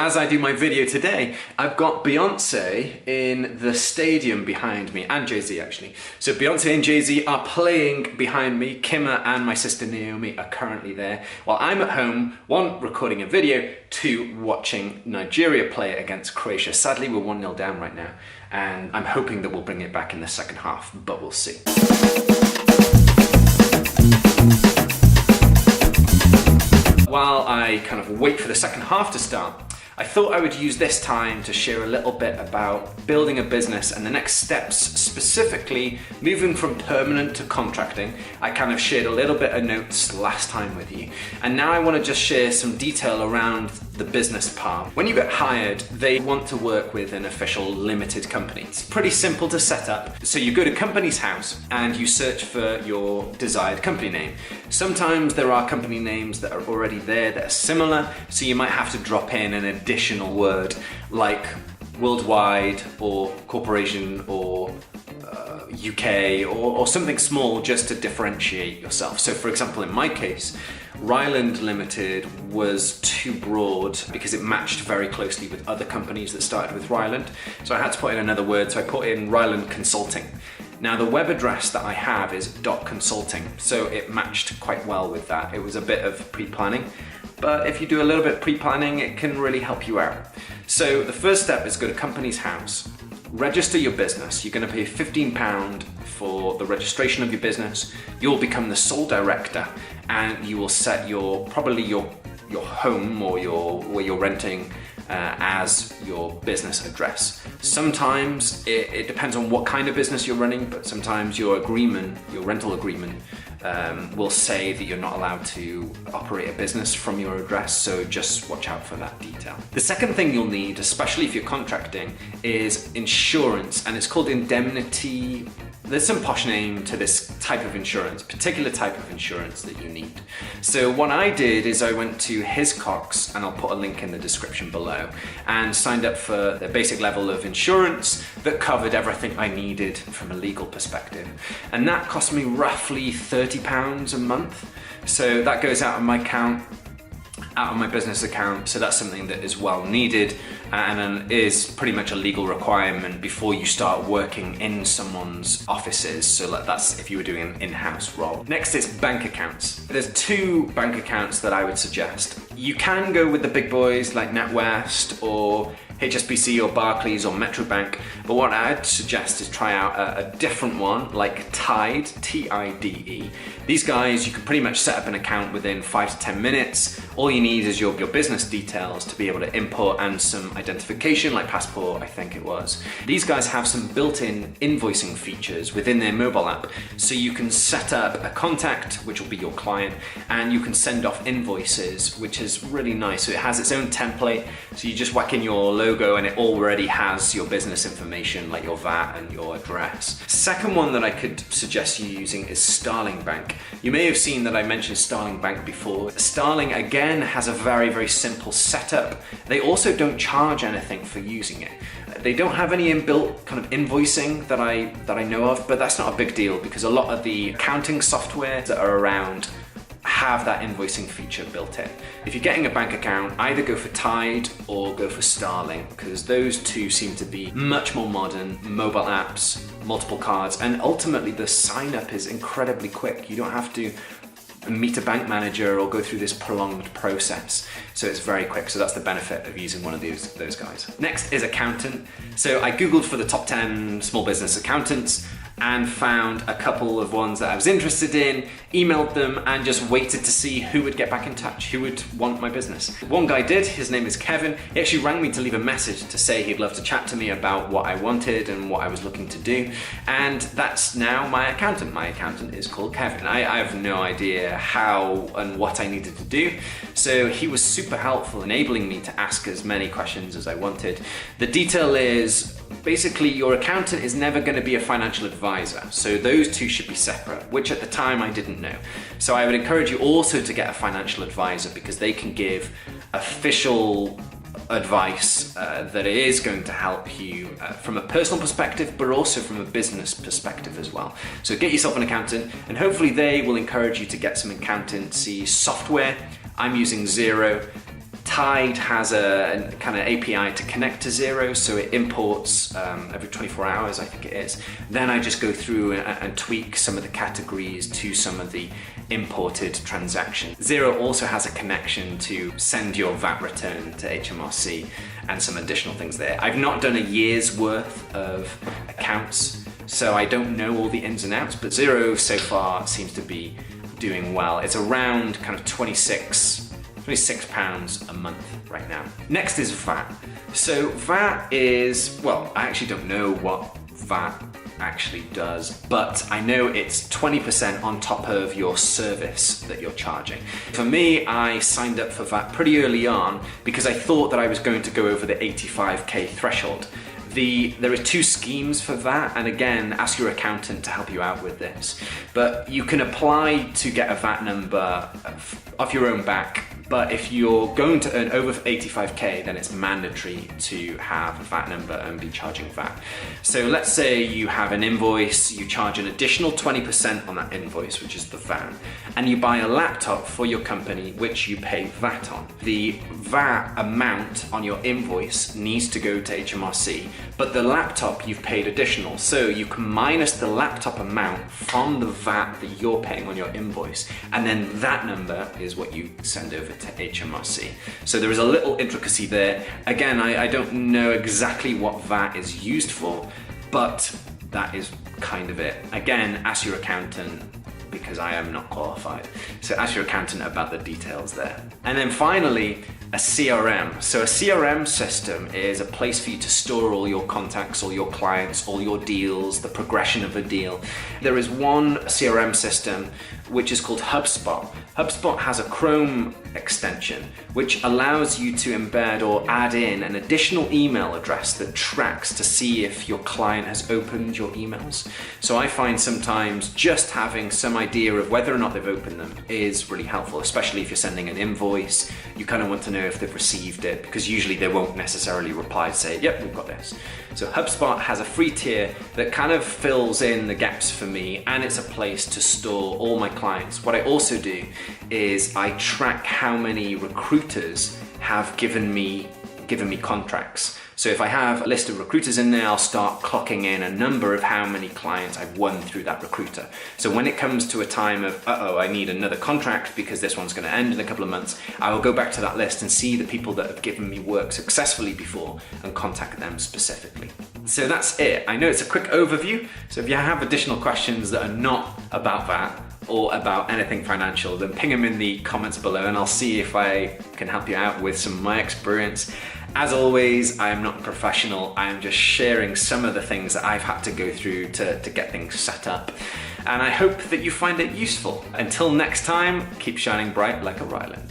As I do my video today, I've got Beyonce in the stadium behind me, and Jay-Z actually. So Beyonce and Jay-Z are playing behind me. Kimmer and my sister Naomi are currently there, while I'm at home, one, recording a video, two, watching Nigeria play against Croatia. Sadly, we're 1-0 down right now, and I'm hoping that we'll bring it back in the second half, but we'll see. While I kind of wait for the second half to start, I thought I would use this time to share a little bit about building a business and the next steps, specifically moving from permanent to contracting. I kind of shared a little bit of notes last time with you, and now I want to just share some detail around the business part. When you get hired, they want to work with an official limited company. It's pretty simple to set up. So you go to Companies House and you search for your desired company name. Sometimes there are company names that are already there that are similar, so you might have to drop in an additional word like worldwide or corporation or UK or something small just to differentiate yourself. So for example, in my case, Ryland Limited was too broad because it matched very closely with other companies that started with Ryland. So I had to put in another word, so I put in Ryland Consulting. Now the web address that I have is .consulting, so it matched quite well with that. It was a bit of pre-planning, but if you do a little bit of pre-planning, it can really help you out. So the first step is go to Companies House, register your business. You're going to pay £15 for the registration of your business. You'll become the sole director, and you will set probably your home or where you're renting as your business address. Sometimes it depends on what kind of business you're running, but sometimes your rental agreement will say that you're not allowed to operate a business from your address, so just watch out for that detail. The second thing you'll need, especially if you're contracting, is insurance, and it's called indemnity. There's some posh name to this type of insurance, particular type of insurance that you need. So what I did is I went to Hiscox, and I'll put a link in the description below, and signed up for the basic level of insurance that covered everything I needed from a legal perspective. And that cost me roughly £30 a month. So that goes out of my account, out of my business account, so that's something that is well needed and is pretty much a legal requirement before you start working in someone's offices. So that's if you were doing an in-house role. Next is bank accounts. There's two bank accounts that I would suggest. You can go with the big boys like NatWest or HSBC or Barclays or Metrobank, but what I'd suggest is try out a different one like Tide, T-I-D-E. These guys, you can pretty much set up an account within 5 to 10 minutes. All you need is your business details to be able to input and some identification like passport, I think it was. These guys have some built-in invoicing features within their mobile app, so you can set up a contact, which will be your client, and you can send off invoices, which is really nice. So it has its own template, so you just whack in your logo and it already has your business information like your VAT and your address. Second one that I could suggest you using is Starling Bank. You may have seen that I mentioned Starling Bank before. Starling again has a very, very simple setup. They also don't charge anything for using it. They don't have any inbuilt kind of invoicing that I know of, but that's not a big deal because a lot of the accounting software that are around have that invoicing feature built in. If you're getting a bank account, either go for Tide or go for Starling, because those two seem to be much more modern, mobile apps, multiple cards, and ultimately the sign up is incredibly quick. You don't have to meet a bank manager or go through this prolonged process. So it's very quick. So that's the benefit of using one of those guys. Next is accountant. So I Googled for the top 10 small business accountants and found a couple of ones that I was interested in, emailed them, and just waited to see who would get back in touch, who would want my business. One guy did, his name is Kevin. He actually rang me to leave a message to say he'd love to chat to me about what I wanted and what I was looking to do. And that's now my accountant. My accountant is called Kevin. I have no idea how and what I needed to do. So he was super helpful, enabling me to ask as many questions as I wanted. The detail is, basically your accountant is never going to be a financial advisor, so those two should be separate, which at the time I didn't know. So I would encourage you also to get a financial advisor because they can give official advice that is going to help you from a personal perspective, but also from a business perspective as well. So get yourself an accountant, and hopefully they will encourage you to get some accountancy software. I'm using Xero. Tide has a kind of API to connect to Xero, so it imports every 24 hours, I think it is. Then I just go through and tweak some of the categories to some of the imported transactions. Xero also has a connection to send your VAT return to HMRC and some additional things there. I've not done a year's worth of accounts, so I don't know all the ins and outs, but Xero so far seems to be doing well. It's around kind of £26 a month right now. Next is VAT. So VAT is, well, I actually don't know what VAT actually does, but I know it's 20% on top of your service that you're charging. For me, I signed up for VAT pretty early on because I thought that I was going to go over the 85k threshold. There are two schemes for VAT, and again, ask your accountant to help you out with this. But you can apply to get a VAT number off your own back, but if you're going to earn over 85k, then it's mandatory to have a VAT number and be charging VAT. So let's say you have an invoice, you charge an additional 20% on that invoice, which is the VAT, and you buy a laptop for your company, which you pay VAT on. The VAT amount on your invoice needs to go to HMRC, but the laptop you've paid additional, so you can minus the laptop amount from the VAT that you're paying on your invoice, and then that number is what you send over to HMRC. So there is a little intricacy there. Again, I don't know exactly what VAT is used for, but that is kind of it. Again, ask your accountant, because I am not qualified. So ask your accountant about the details there. And then finally, a CRM. So a CRM system is a place for you to store all your contacts, all your clients, all your deals, the progression of a deal. There is one CRM system which is called HubSpot. HubSpot has a Chrome extension which allows you to embed or add in an additional email address that tracks to see if your client has opened your emails. So I find sometimes just having some idea of whether or not they've opened them is really helpful, especially if you're sending an invoice. You kind of want to know if they've received it, because usually they won't necessarily reply to say, yep, we've got this. So HubSpot has a free tier that kind of fills in the gaps for me, and it's a place to store all my clients. What I also do is I track how many recruiters have given me contracts. So if I have a list of recruiters in there, I'll start clocking in a number of how many clients I've won through that recruiter. So when it comes to a time of, I need another contract because this one's going to end in a couple of months, I will go back to that list and see the people that have given me work successfully before and contact them specifically. So that's it. I know it's a quick overview. So if you have additional questions that are not about that or about anything financial, then ping them in the comments below and I'll see if I can help you out with some of my experience. As always, I am not a professional. I am just sharing some of the things that I've had to go through to get things set up. And I hope that you find it useful. Until next time, keep shining bright like a Ryland.